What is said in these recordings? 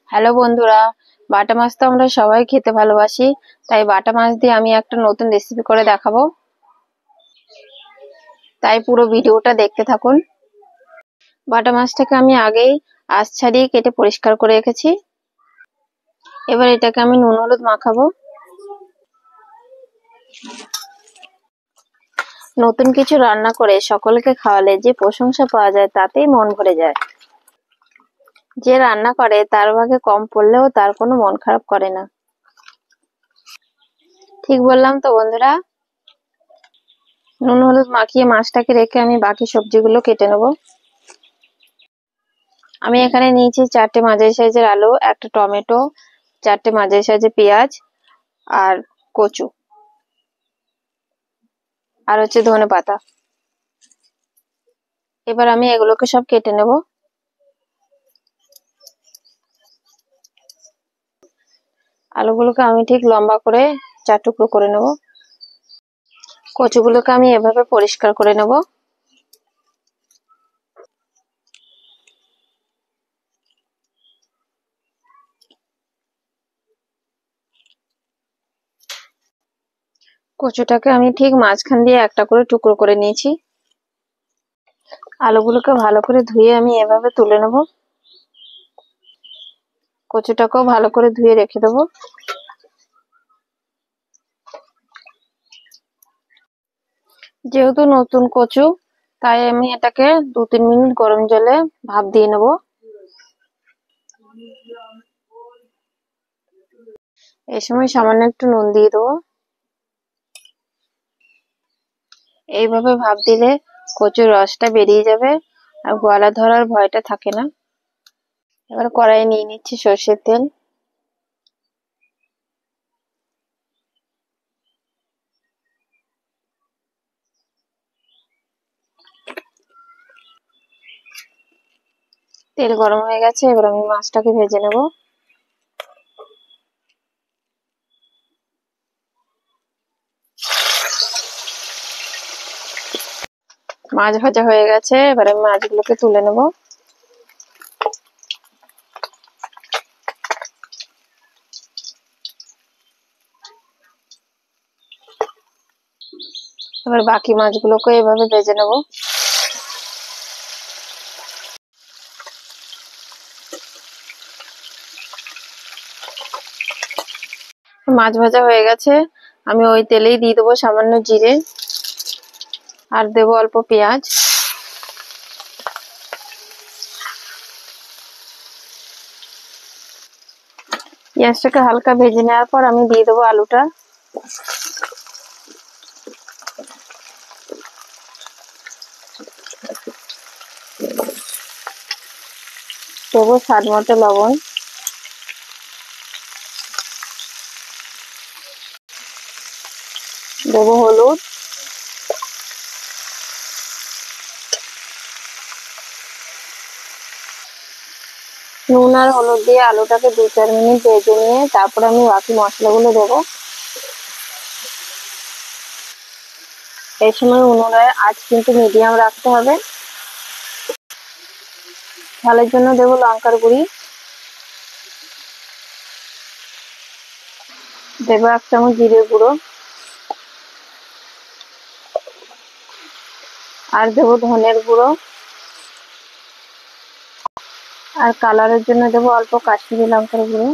Hello বন্ধুরা, বাটা মাছ তো আমরা সবাই খেতে ভালোবাসি। তাই বাটা মাছ দিয়ে আমি একটা নতুন রেসিপি করে দেখাবো। তাই পুরো ভিডিওটা দেখতে থাকুন। বাটা মাছটাকে আমি আগেই আঁশ ছাড়িয়ে কেটে পরিষ্কার করে রেখেছি। এবার এটাকে আমি নুন হলুদ মাখাবো। নতুন কিছু রান্না করে সকলকে খাওয়ালে যে প্রশংসা পাওয়া যায় তাতেই মন ভরে যায়। যে রান্না করে তার ভাগে কম পড়লেও তার কোনো মন খারাপ করে না। ঠিক বললাম তো বন্ধুরা? নুন হলুদ মাখিয়ে মাছটাকে রেখে আমি বাকি সবজিগুলো কেটে নেব। আমি এখানে নিয়েছি 4টে মাঝারি সাইজের আলু, একটা টমেটো, 4টে মাঝারি সাইজের পেঁয়াজ আর কচু, আর হচ্ছে ধনেপাতা। এবার আমি এগুলোকে সব কেটে নেব। আলুগুলোকে আমি ঠিক লম্বা করে 4 টুকরো করে নেব। কচুগুলোকে আমি এভাবে পরিষ্কার করে নেব। কচুটাকে আমি ঠিক মাঝখান দিয়ে একটা করে টুকরো করে নিয়েছি। আলুগুলোকে ভালো করে ধুয়ে আমি এভাবে তুলে নেব। কচুটাকেও ভালো করে ধুয়ে রেখে দেবো। যেহেতু নতুন কচু, তাই আমি এটাকে 2-3 মিনিট গরম জলে ভাপ দিয়ে নেব। এই সময় সামান্য একটু নুন দিয়ে দেবো। এইভাবে ভাপ দিলে কচুর রসটা বেরিয়ে যাবে আর গলা ধরার ভয়টা থাকে না। এবার কড়াইয়ে নিয়ে নিচ্ছি সর্ষের তেল। তেল গরম হয়ে গেছে, এবার আমি মাছটাকে ভেজে নেব। মাছ ভাজা হয়ে গেছে, এবার আমি মাছগুলোকে তুলে নেব। এবার বাকি মাছগুলোকে এভাবে ভেজে নেব। মাছ ভাজা হয়ে গেছে, আমি ওই তেলেই দিয়ে দেবো সামান্য জিরে আর দেবো অল্প পেঁয়াজ। পেঁয়াজটাকে হালকা ভেজে নেওয়ার পর আমি দিয়ে দেবো আলুটা। দেবো স্বাদ মতো লবণ। দেবো হলুদ। নুন আর হলুদ দিয়ে আলুটাকে 2-4 মিনিট ভেজে নিয়ে তারপর আমি বাকি মশলাগুলো দেবো। এই সময় উনুনের আঁচ কিন্তু মিডিয়াম রাখতে হবে। ঝালের জন্য দেবো লঙ্কার গুঁড়ি, দেবো 1 চামচ জিরে গুঁড়ো আর দেবো ধনের গুঁড়ো, আর কালারের জন্য দেবো অল্প কাশ্মীরি লঙ্কার গুঁড়ো।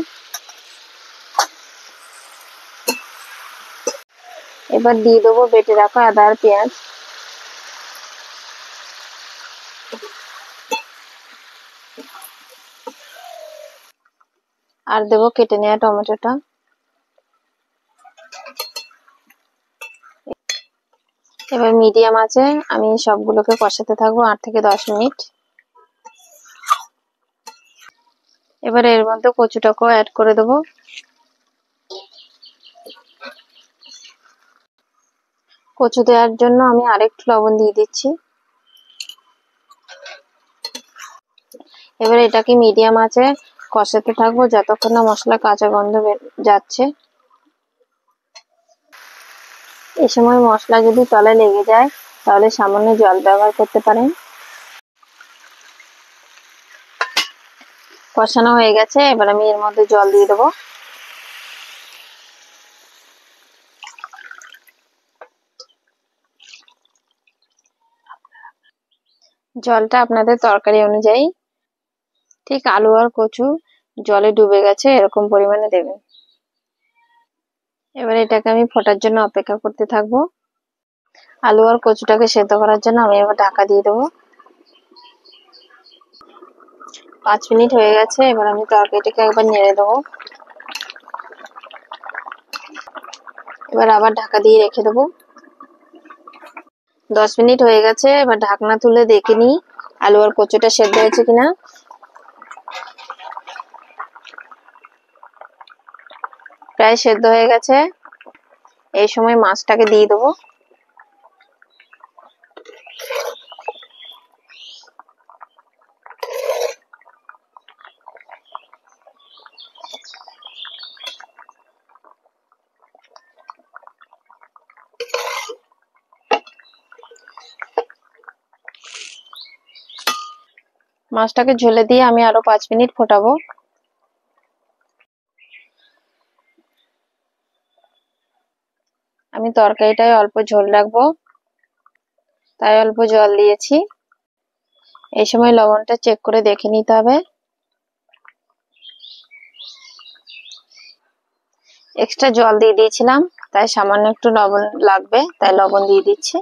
এবার দিয়ে দেবো বেটে রাখা আদা আর পেঁয়াজ। আর দেবো কেটে নেওয়া টমেটোটা। এবার মিডিয়াম আছে আমি সবগুলোকে কষাতে থাকবো 8 থেকে 10 মিনিট। এবার এর মধ্যে কচুটাকেও অ্যাড করে দেবো। কচু দেওয়ার জন্য আমি আরেকটু লবণ দিয়ে দিচ্ছি। এবার এটাকে মিডিয়াম আছে কষাতে থাকবো যতক্ষণ না মশলা কাঁচা গন্ধ যাচ্ছে। এই সময় মশলা যদি তলায় লেগে যায় তাহলে সামান্য জল ব্যবহার করতে পারেন। কষানো হয়ে গেছে, এবার আমি এর মধ্যে জল দিয়ে দেবো। জলটা আপনাদের তরকারি অনুযায়ী, ঠিক আলু আর কচু জলে ডুবে গেছে এরকম পরিমাণে দেবেন। এবার এটাকে আমি ফোটার জন্য অপেক্ষা করতে থাকবো। আলু আর কচুটাকে সেদ্ধ করার জন্য আমি এবার ঢাকা দিয়ে দেবো। 5 মিনিট হয়ে গেছে, এবার আমি তরকারিটাকে একবার নেড়ে দেবো। এবার আবার ঢাকা দিয়ে রেখে দেবো। 10 মিনিট হয়ে গেছে, এবার ঢাকনা তুলে দেখে নিই আলু আর কচুটা সেদ্ধ হয়েছে কিনা। প্রায় সেদ্ধ হয়ে গেছে। এই সময় মাছটাকে দিয়ে দেবো। মাছটাকে ঝোলে দিয়ে আমি আরো 5 মিনিট ফোটাবো। আমি তরকারিটায় অল্প ঝোল রাখবো, তাই অল্প জল দিয়েছি। এই সময় লবণটা চেক করে দেখে নিতে হবে। এক্সট্রা জল দিয়ে দিয়েছিলাম, তাই সামান্য একটু লবণ লাগবে, তাই লবণ দিয়ে দিচ্ছি।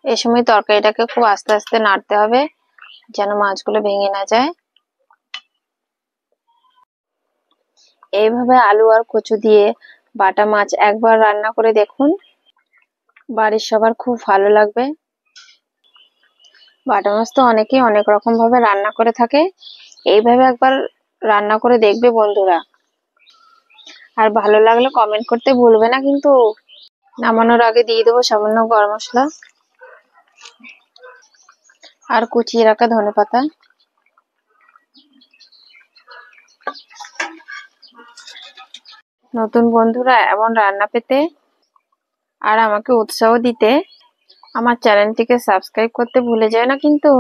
এই সময় তরকারিটাকে খুব আস্তে আস্তে নাড়তে হবে, যেন মাছগুলো ভেঙে না যায়। এইভাবে আলু আর কচু দিয়ে বাটা মাছ একবার রান্না করে দেখুন, বাড়ির সবার খুব ভালো লাগবে। বাটা মাছ তো অনেকেই অনেক রকম ভাবে রান্না করে থাকে, এইভাবে একবার রান্না করে দেখবে বন্ধুরা। আর ভালো লাগলে কমেন্ট করতে ভুলবে না কিন্তু। নামানোর আগে দিয়ে দেবো সামান্য গরম মশলা আর কুচিয়ে রাখা ধনেপাতা। নতুন বন্ধুরা এমন রান্না পেতে আর আমাকে উৎসাহ দিতে আমার চ্যানেলটিকে সাবস্ক্রাইব করতে ভুলে যায় না কিন্তু।